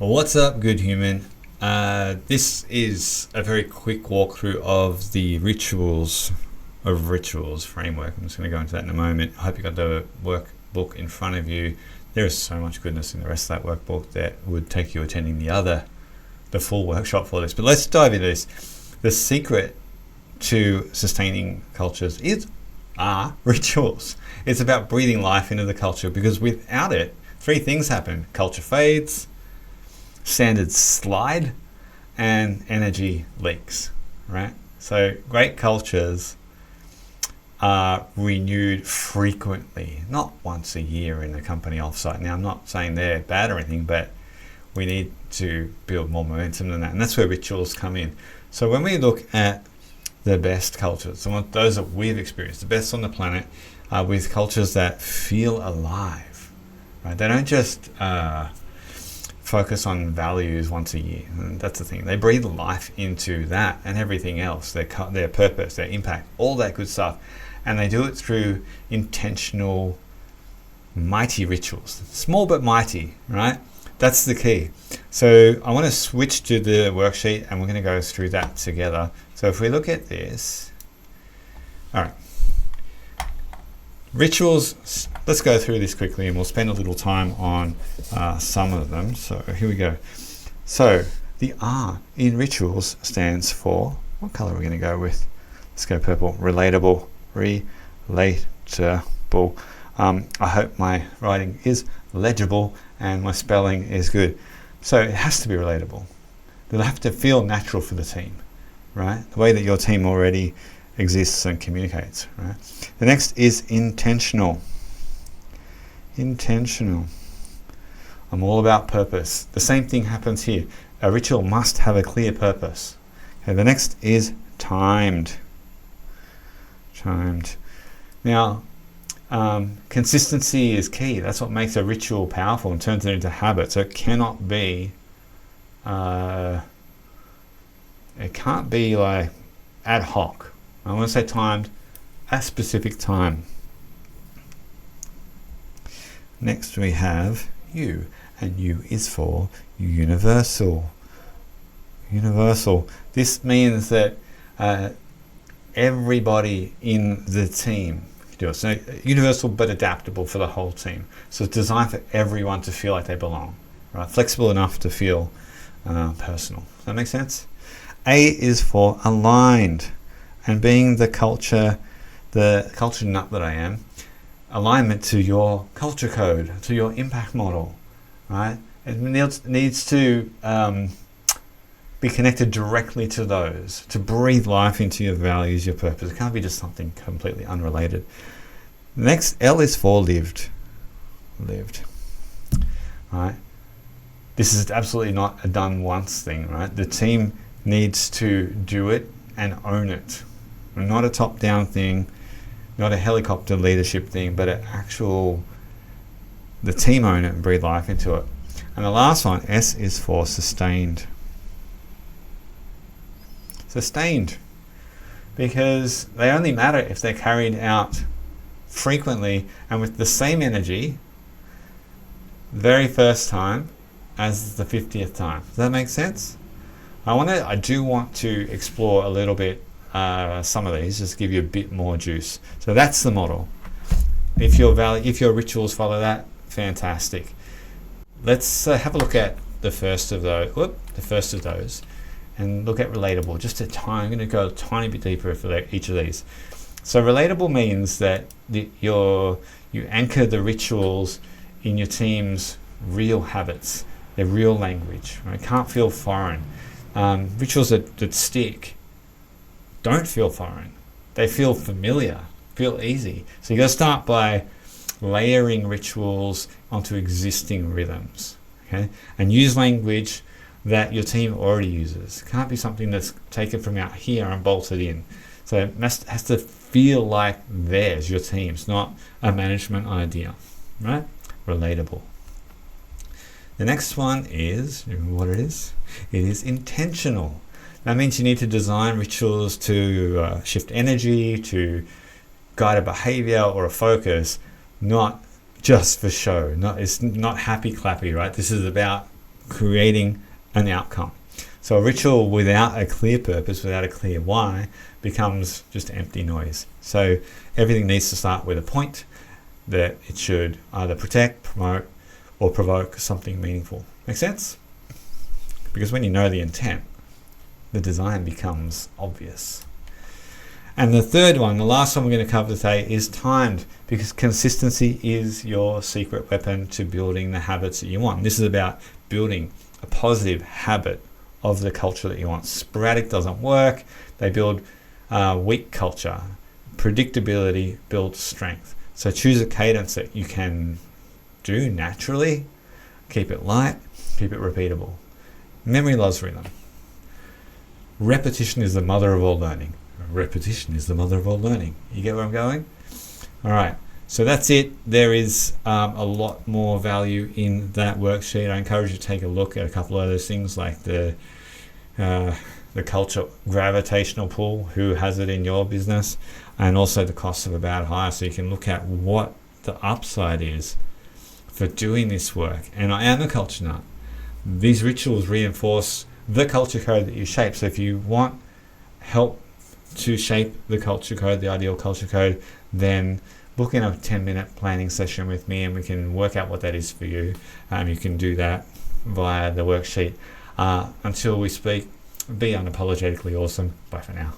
What's up, good human? This is a very quick walkthrough of the Rituals of Rituals framework. I'm just going to go into that in a moment. I hope you got the workbook in front of you. There is so much goodness in the rest of that workbook that would take you attending the full workshop for this. But let's dive into this. The secret to sustaining cultures are rituals. It's about breathing life into the culture, because without it, three things happen. Culture fades, standards slide, and energy leaks, right? So great cultures are renewed frequently, not once a year in a company offsite. Now, I'm not saying they're bad or anything, but we need to build more momentum than that. And that's where rituals come in. So when we look at the best cultures, those that we've experienced, the best on the planet, with cultures that feel alive, right? They don't just focus on values once a year. And that's the thing. They breathe life into that and everything else, their purpose, their impact, all that good stuff. And they do it through intentional, mighty rituals. Small but mighty, right? That's the key. So I want to switch to the worksheet and we're going to go through that together. So if we look at this, all right. Rituals, let's go through this quickly and we'll spend a little time on some of them. So here we go. So the R in rituals stands for, what color are we going to go with? Let's go purple. Relatable. Relatable. I hope my writing is legible and my spelling is good. So it has to be relatable. It'll have to feel natural for the team, right? The way that your team already exists and communicates, right? The next is intentional. Intentional. I'm all about purpose. The same thing happens here. A ritual must have a clear purpose. Okay, the next is timed. Timed. Now, consistency is key. That's what makes a ritual powerful and turns it into habit. So it cannot be like ad hoc. I want to say timed, a specific time. Next we have U, and U is for universal. Universal. This means that everybody in the team can do it. So universal but adaptable for the whole team. So it's designed for everyone to feel like they belong, right? Flexible enough to feel personal. Does that make sense? A is for aligned. And being the culture nut that I am, alignment to your culture code, to your impact model, right? It needs to be connected directly to those, to breathe life into your values, your purpose. It can't be just something completely unrelated. Next, L is for lived. Lived, right? This is absolutely not a done once thing, right? The team needs to do it and own it. Not a top-down thing, not a helicopter leadership thing, but the team own it and breathe life into it. And the last one, S, is for sustained. Sustained, because they only matter if they're carried out frequently and with the same energy the very first time as the 50th time. Does that make sense? I do want to explore a little bit some of these, just give you a bit more juice. So that's the model. If your rituals follow that, fantastic. Let's have a look at the first of those, and look at relatable. I'm going to go a tiny bit deeper for each of these. So relatable means that you anchor the rituals in your team's real habits, their real language. Right? Can't feel foreign. Rituals that stick don't feel foreign. They feel familiar, feel easy. So you got to start by layering rituals onto existing rhythms, okay? And use language that your team already uses. It can't be something that's taken from out here and bolted in. So it has to feel like theirs, your team's, not a management idea, right? Relatable. The next one is, what it is? It is intentional. That means you need to design rituals to shift energy, to guide a behavior or a focus, not just for show. It's not happy clappy, right? This is about creating an outcome. So a ritual without a clear purpose, without a clear why, becomes just empty noise. So everything needs to start with a point that it should either protect, promote, or provoke something meaningful. Make sense? Because when you know the intent, the design becomes obvious. And the third one, the last one we're going to cover today, is timed, because consistency is your secret weapon to building the habits that you want. This is about building a positive habit of the culture that you want. Sporadic doesn't work. They build weak culture. Predictability builds strength. So choose a cadence that you can do naturally. Keep it light. Keep it repeatable. Memory loves rhythm. Repetition is the mother of all learning. Repetition is the mother of all learning. You get where I'm going? All right. So that's it. There is a lot more value in that worksheet. I encourage you to take a look at a couple of those things, like the culture gravitational pull, who has it in your business, and also the cost of a bad hire, so you can look at what the upside is for doing this work. And I am a culture nut. These rituals reinforce the culture code that you shape. So if you want help to shape the culture code, the ideal culture code, then book in a 10-minute planning session with me and we can work out what that is for you. You can do that via the worksheet. Until we speak, be unapologetically awesome. Bye for now.